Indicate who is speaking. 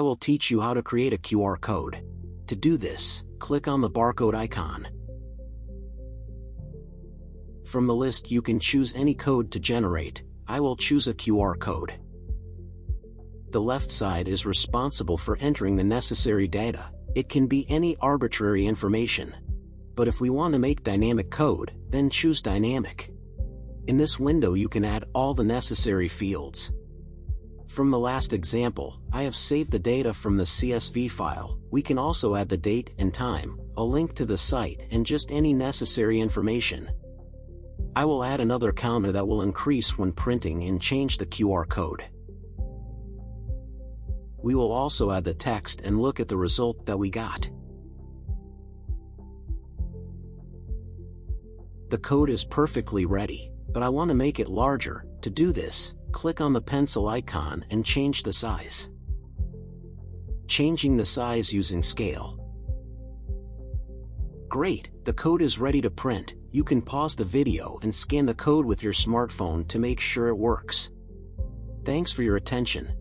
Speaker 1: will teach you how to create a QR code. To do this, click on the barcode icon. From the list you can choose any code to generate. I will choose a QR code. The left side is responsible for entering the necessary data. It can be any arbitrary information. But if we want to make dynamic code, then choose dynamic. In this window you can add all the necessary fields. From the last example, I have saved the data from the CSV file. We can also add the date and time, a link to the site, and just any necessary information. I will add another counter that will increase when printing and change the QR code. We will also add the text and look at the result that we got. The code is perfectly ready, but I want to make it larger. To do this, click on the pencil icon and change the size. Changing the size using scale. Great, the code is ready to print. You can pause the video and scan the code with your smartphone to make sure it works. Thanks for your attention.